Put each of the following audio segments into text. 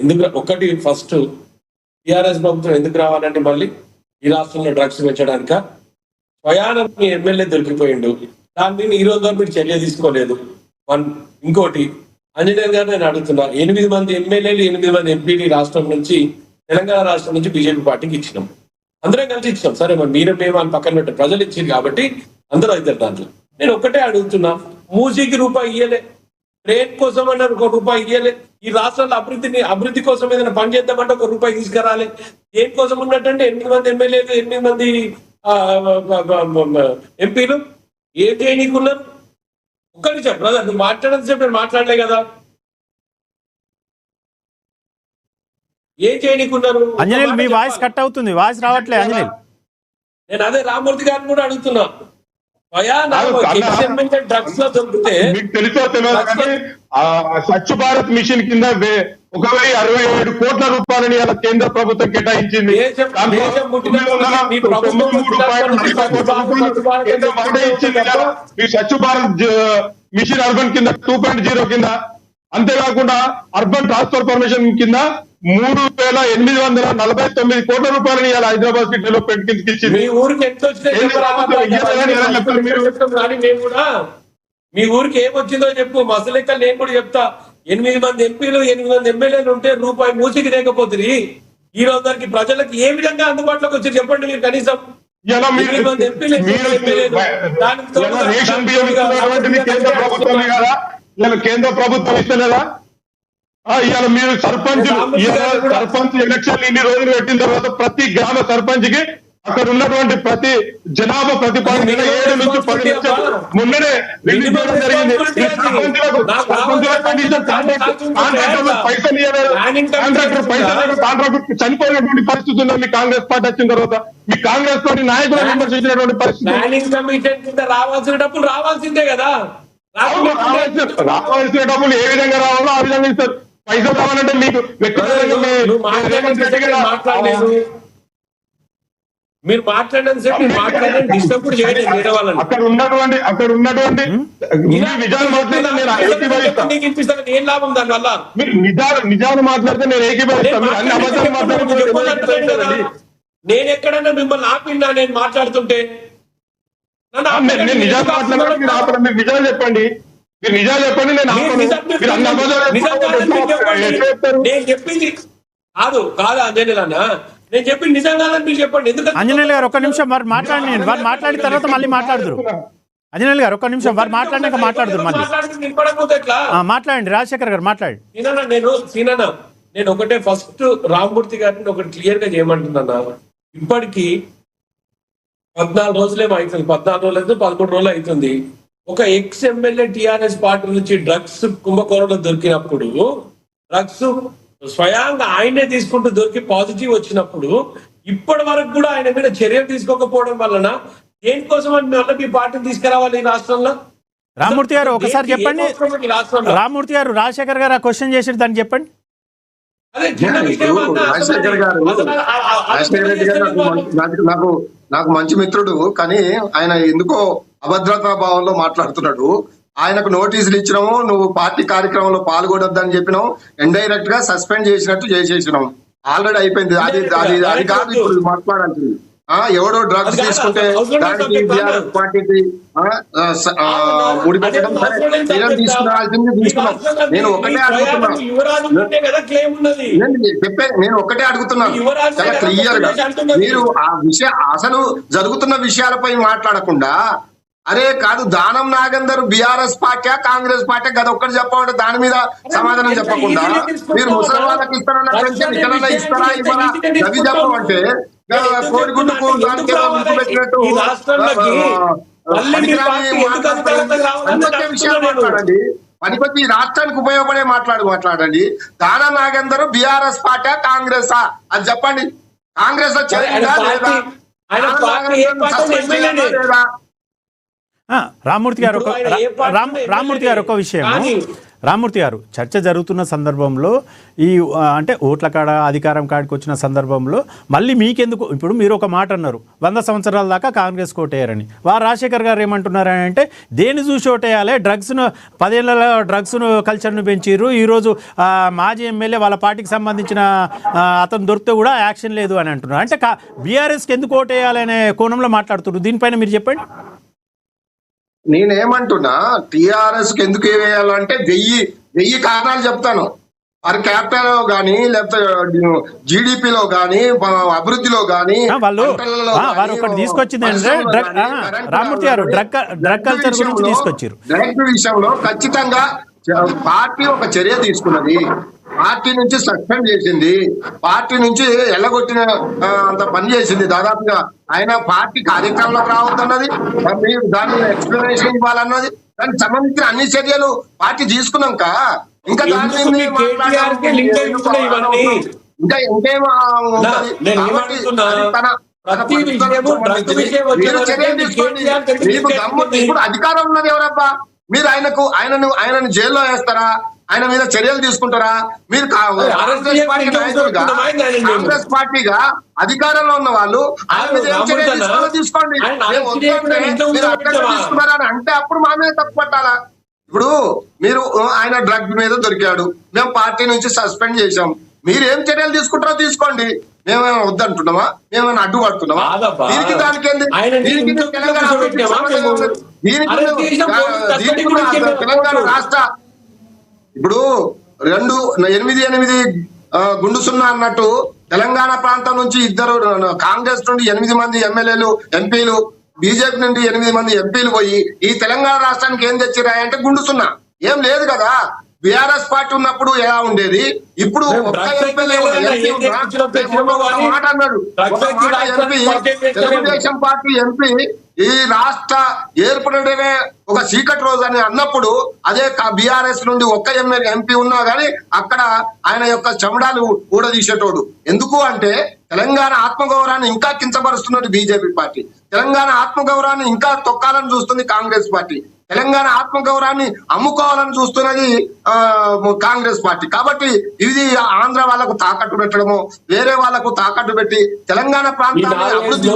ఎందుకు ఒకటి first TRS ప్రభుత్వం ఎందుకు రావాలంటే మళ్ళీ ఈ రాష్ట్రంలో డ్రగ్స్ పెంచడానిక స్వయాన మీ ఎమ్మెల్యే దొరికిపోయిండు, దాన్ని ఈ రోజు వరకు మీరు చర్య తీసుకోలేదు. ఇంకోటి ఆంజనేయులు గారు నేను అడుగుతున్నా, 8 మంది ఎమ్మెల్యేలు 8 మంది ఎంపీలు రాష్ట్రం నుంచి తెలంగాణ రాష్ట్రం నుంచి బీజేపీ పార్టీకి ఇచ్చినాం, అందరం కలిసి ఇచ్చినాం. సరే మరి మీరు మేము అని పక్కన పెట్టే ప్రజలు ఇచ్చింది కాబట్టి అందరూ అవుతారు దాంట్లో. నేను ఒక్కటే అడుగుతున్నా, మూసీకి రూపాయి ఇయ్యలే, ట్రైన్ కోసం అన్నారు ₹1 ఇయ్యలే, ఈ రాష్ట్రాల అభివృద్ధి కోసం ఏదైనా పని చేద్దామంటే ₹1 తీసుకురాలి. దేనికోసం ఉన్నట్టంటే 8 మంది ఎమ్మెల్యేలు 8 మంది ఎంపీలు ఏం చేయనీకున్నారు? ఒక్కటి చెప్పు బ్రదర్, నువ్వు మాట్లాడడం సేపు నేను మాట్లాడలే కదా, ఏం చేయనీకున్నారు? అంజనేయులు మీ వాయిస్ కట్ అవుతుంది, వాయిస్ రావట్లేదు అంజనేయులు. నేను అదే రామ్మూర్తి గారిని కూడా అడుగుతున్నా, డ్రగ్స్ లో దొరికితే మీకు తెలుసో తెలియదు కానీ స్వచ్ఛ భారత్ మిషన్ కింద 1,067 కోట్ల రూపాయలని ఇలా కేంద్ర ప్రభుత్వం కేటాయించింది. ఈ స్వచ్ఛ భారత్ మిషన్ అర్బన్ కింద 2.0 కింద, అంతేకాకుండా అర్బన్ ట్రాన్స్ఫర్మేషన్ కింద 3,849 కోట్ల రూపాయలని ఇలా హైదరాబాద్ సిటీ డెవలప్మెంట్ కిందకి ఇచ్చింది. మీ ఊరికి ఎంత వచ్చిందో మీ ఊరికి ఏమొచ్చిందో చెప్పు, మసలు లెక్క నేను కూడా చెప్తా. 8 మంది ఎంపీలు 8 మంది ఎమ్మెల్యేలు ఉంటే రూపాయి మూసికి లేకపోతుంది. ఈ రోజు వరకు ప్రజలకు ఏ విధంగా అందుబాటులోకి వచ్చి చెప్పండి మీరు కనీసం. 8 మంది ఎంపీలు కేంద్ర ప్రభుత్వం ఇస్తలేదా? ఇవాళ మీరు సర్పంచ్ ఎలక్షన్ ఇన్ని రోజులు పెట్టిన తర్వాత ప్రతి గ్రామ సర్పంచ్ కి అక్కడ ఉన్నటువంటి ప్రతి జనాభా ప్రతిపాదన 7 నుంచి 10 లక్షలు మొన్ననే రిలీజ్ చేయడం జరిగింది. కాంట్రాక్టర్ చనిపోయినటువంటి పరిస్థితి ఉంది. మీ కాంగ్రెస్ పార్టీ వచ్చిన తర్వాత మీ కాంగ్రెస్ పార్టీ నాయకులు విమర్శించినటువంటి పరిస్థితి. రావాల్సిన డబ్బులు రావాల్సిందే కదా, రావాల్సిన డబ్బులు ఏ విధంగా రావాలో ఆ విధంగా ఇస్తారు. పైసలు కావాలంటే మీకు మీరు మాట్లాడండి, డిస్టర్బ్ కూడా చేయండి. అక్కడ ఉన్నటువంటి నిజాలు మాట్లాడితే నేను ఏకీభవిస్తాను. ఏం లాభం దాని వల్ల? మీరు నిజాలు మాట్లాడితే నేను ఏకీభవిస్తాను. అన్ని అబద్ధాలు మాట్లాడితే నేను ఎక్కడన్నా మిమ్మల్ని ఆపినా నేను మాట్లాడుతుంటే? నేను నిజాలు మాట్లాడాలి, మీరు ఆపడం. మీరు నిజాలు చెప్పండి, మీరు నిజాలు చెప్పండి, నేను నేను చెప్పింది కాదు అంజనేయులు అన్న, నేను చెప్పింది నిజం కాదని మీరు చెప్పండి. ఎందుకంటే అంజనేయులు గారు ఒక్క నిమిషం వారు మాట్లాడి వారు మాట్లాడిన తర్వాత మళ్ళీ మాట్లాడుదురు. అంజనేయులు గారు ఒక్క నిమిషం వారు మాట్లాడినాక మాట్లాడుదురు మళ్ళీ. మాట్లాడండి రాజశేఖర్ గారు మాట్లాడండి. నేను ఒకటే ఫస్ట్ రామ్మూర్తి గారిని ఒకటి క్లియర్ గా చేయమంటున్నా. ఇప్పటికీ 14 రోజులేమో అవుతుంది, 14 రోజులు అయితే 13 రోజులు అవుతుంది. ఒక ఎక్స్ ఎమ్మెల్యే టిఆర్ఎస్ పార్టీ నుంచి డ్రగ్స్ కుంభకోణంలో దొరికినప్పుడు, డ్రగ్స్ స్వయంగా ఆయనే తీసుకుంటూ దొరికి పాజిటివ్ వచ్చినప్పుడు ఇప్పటి వరకు కూడా ఆయన మీద చర్యలు తీసుకోకపోవడం వలన దేనికోసం అని మళ్ళీ మీ పార్టీని తీసుకురావాలి ఈ రాష్ట్రంలో? రామ్మూర్తి గారు ఒకసారి చెప్పండి. రామ్మూర్తి గారు రాజశేఖర్ గారు ఆ క్వశ్చన్ చేసి దాన్ని చెప్పండి. నాకు మంచి మిత్రుడు, కానీ ఆయన ఎందుకో అభద్రతా భావంలో మాట్లాడుతున్నాడు. ఆయనకు నోటీసులు ఇచ్చినాము, నువ్వు పార్టీ కార్యక్రమంలో పాల్గొనొద్దని చెప్పినావు, ఇండైరెక్ట్ గా సస్పెండ్ చేసినట్టు చేసేసినాం. ఆల్రెడీ అయిపోయింది. అది కాదు ఇప్పుడు మాట్లాడాల్సింది. ఎవడో డ్రగ్స్ తీసుకుంటే దానికి బీఆర్ఎస్ పార్టీకి ముడిపెట్టడం తీసుకురావాల్సింది తీసుకున్నాం. నేను ఒకటే అడుగుతున్నాను చాలా క్లియర్ గా, మీరు ఆ అసలు జరుగుతున్న విషయాలపై మాట్లాడకుండా, అరే కాదు Danam Nagender BRS party Congress party గది ఒక్కటి చెప్పమంటే దాని మీద సమాధానం చెప్పకుండా మీరు ముసలి వాళ్ళకి ఇస్తారన్న పెన్షన్ ఇతరుల ఇస్తారా ఇవ్వరా అవి చెప్పమంటే కోడిగుడ్డుకు దానికి పెట్టినట్టు విషయాలు మాట్లాడండి. పనికొచ్చి ఈ రాష్ట్రానికి ఉపయోగపడే మాట్లాడండి. దానం నాగేందర్ బీఆర్ఎస్ పార్టీ కాంగ్రెసా అది చెప్పండి. కాంగ్రెస్ రామ్మూర్తి గారు ఒక విషయం, రామ్మూర్తి గారు, చర్చ జరుగుతున్న సందర్భంలో ఈ అంటే ఓట్ల కాడ అధికారం కాడికి వచ్చిన సందర్భంలో మళ్ళీ మీకెందుకు, ఇప్పుడు మీరు ఒక మాట అన్నారు 100 సంవత్సరాల దాకా కాంగ్రెస్ కోటేయారని, రాజశేఖర్ గారు ఏమంటున్నారని అంటే దేన్ని చూసి ఓటేయాలి, డ్రగ్స్ను 10 ఏళ్ళ డ్రగ్స్ను కల్చర్ను పెంచిర్రు, ఈరోజు మాజీ ఎమ్మెల్యే వాళ్ళ పార్టీకి సంబంధించిన అతను దొరికితే కూడా యాక్షన్ లేదు అని అంటున్నారు. అంటే బీఆర్ఎస్కి ఎందుకు ఓటేయాలి అనే కోణంలో మాట్లాడుతున్నారు. దీనిపైన మీరు చెప్పండి. నేనేమంటున్నా, టిఆర్ఎస్ కి ఎందుకు వేయాలంటే 1000 కారణాలు చెప్తాను. పర్ క్యాపిటల్ లో గానీ, లేకపోతే జీడిపిలో గానీ, అభివృద్ధిలో గానీ, వాళ్ళు ఒకటి తీసుకొచ్చింది అంటే రామ్మూర్తి గారు డ్రగ్ కల్చర్ గురించి తీసుకొచ్చారు. డ్రగ్ విషయంలో ఖచ్చితంగా పార్టీ ఒక చర్య తీసుకున్నది, పార్టీ నుంచి సస్పెండ్ చేసింది, పార్టీ నుంచి ఎల్లగొట్టిన అంత పని చేసింది. దాదాపుగా ఆయన పార్టీ కార్యక్రమంలోకి రావద్దన్నది, దాని ఎక్స్ప్లెనేషన్ ఇవ్వాలన్నది, దానికి సంబంధించిన అన్ని చర్యలు పార్టీ తీసుకున్నాక ఇంకా దాని ఇంకా ఇంకేం ఇప్పుడు అధికారం ఉన్నది ఎవరబ్బా? మీరు ఆయనను జైల్లో వేస్తారా? ఆయన మీద చర్యలు తీసుకుంటారా? మీరు కాంగ్రెస్ పార్టీగా అధికారంలో ఉన్న వాళ్ళు ఆయన మీద ఏం చర్యలు తీసుకోవాలో తీసుకోండి. తీసుకున్నారని అంటే అప్పుడు మా మీద తప్పు పట్టాలా? ఇప్పుడు మీరు ఆయన డ్రగ్ మీద దొరికాడు, మేము పార్టీ నుంచి సస్పెండ్ చేశాం, మీరు ఏం చర్యలు తీసుకుంటారో తీసుకోండి. మేమేమైనా వద్దంటున్నామా? మేమేమైనా అడ్డుపడుతున్నామా? దీనికి దానికి తెలంగాణ రాష్ట్ర ఇప్పుడు 8 గుండు 0 అన్నట్టు తెలంగాణ ప్రాంతం నుంచి 2 కాంగ్రెస్ నుండి 8 మంది ఎమ్మెల్యేలు ఎంపీలు, బీజేపీ నుండి 8 మంది ఎంపీలు పోయి ఈ తెలంగాణ రాష్ట్రానికి ఏం తెచ్చిరాయంటే గుండు 0 ఏం లేదు కదా. బీఆర్ఎస్ పార్టీ ఉన్నప్పుడు ఎలా ఉండేది, ఇప్పుడు మాట అన్నాడు తెలుగుదేశం పార్టీ ఎంపీ ఈ రాష్ట్ర ఏర్పడమే ఒక చీకటి రోజు అని అన్నప్పుడు అదే బీఆర్ఎస్ నుండి ఒక్క ఎంపీ ఉన్నా గానీ అక్కడ ఆయన యొక్క చెమడాలు ఊడదీసేటోడు. ఎందుకు అంటే తెలంగాణ ఆత్మగౌరవాన్ని ఇంకా కించపరుస్తున్నది బీజేపీ పార్టీ, తెలంగాణ ఆత్మగౌరవాన్ని ఇంకా తొక్కాలని చూస్తుంది కాంగ్రెస్ పార్టీ, తెలంగాణ ఆత్మగౌరవాన్ని అమ్ముకోవాలని చూస్తున్నది కాంగ్రెస్ పార్టీ. కాబట్టి ఇది ఆంధ్ర వాళ్ళకు తాకట్టు పెట్టడము, వేరే వాళ్ళకు తాకట్టు పెట్టి తెలంగాణ ప్రాంతాన్ని అభివృద్ధి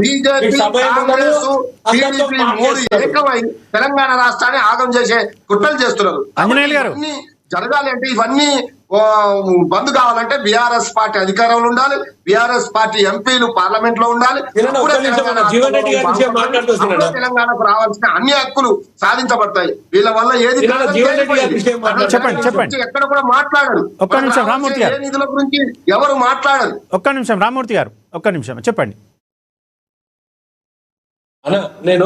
బీజేపీ కాంగ్రెస్ టీడీపీ 3 ఏకమై తెలంగాణ రాష్ట్రాన్ని ఆగం చేసే కుట్రలు చేస్తున్నారు. ఇవన్నీ జరగాలి అంటే, ఇవన్నీ బంద్ కావాలంటే బీఆర్ఎస్ పార్టీ అధికారంలో ఉండాలి, బీఆర్ఎస్ పార్టీ ఎంపీలు పార్లమెంట్ లో ఉండాలి. తెలంగాణకు రావాల్సిన అన్ని హక్కులు సాధించబడతాయి. వీళ్ళ వల్ల ఏది చెప్పండి. ఎక్కడ కూడా మాట్లాడరు. ఒక్క నిమిషం రామ్మూర్తి గారు, నిధుల గురించి ఎవరు మాట్లాడరు. ఒక్క నిమిషం రామ్మూర్తి గారు, ఒక్క నిమిషం చెప్పండి. నేను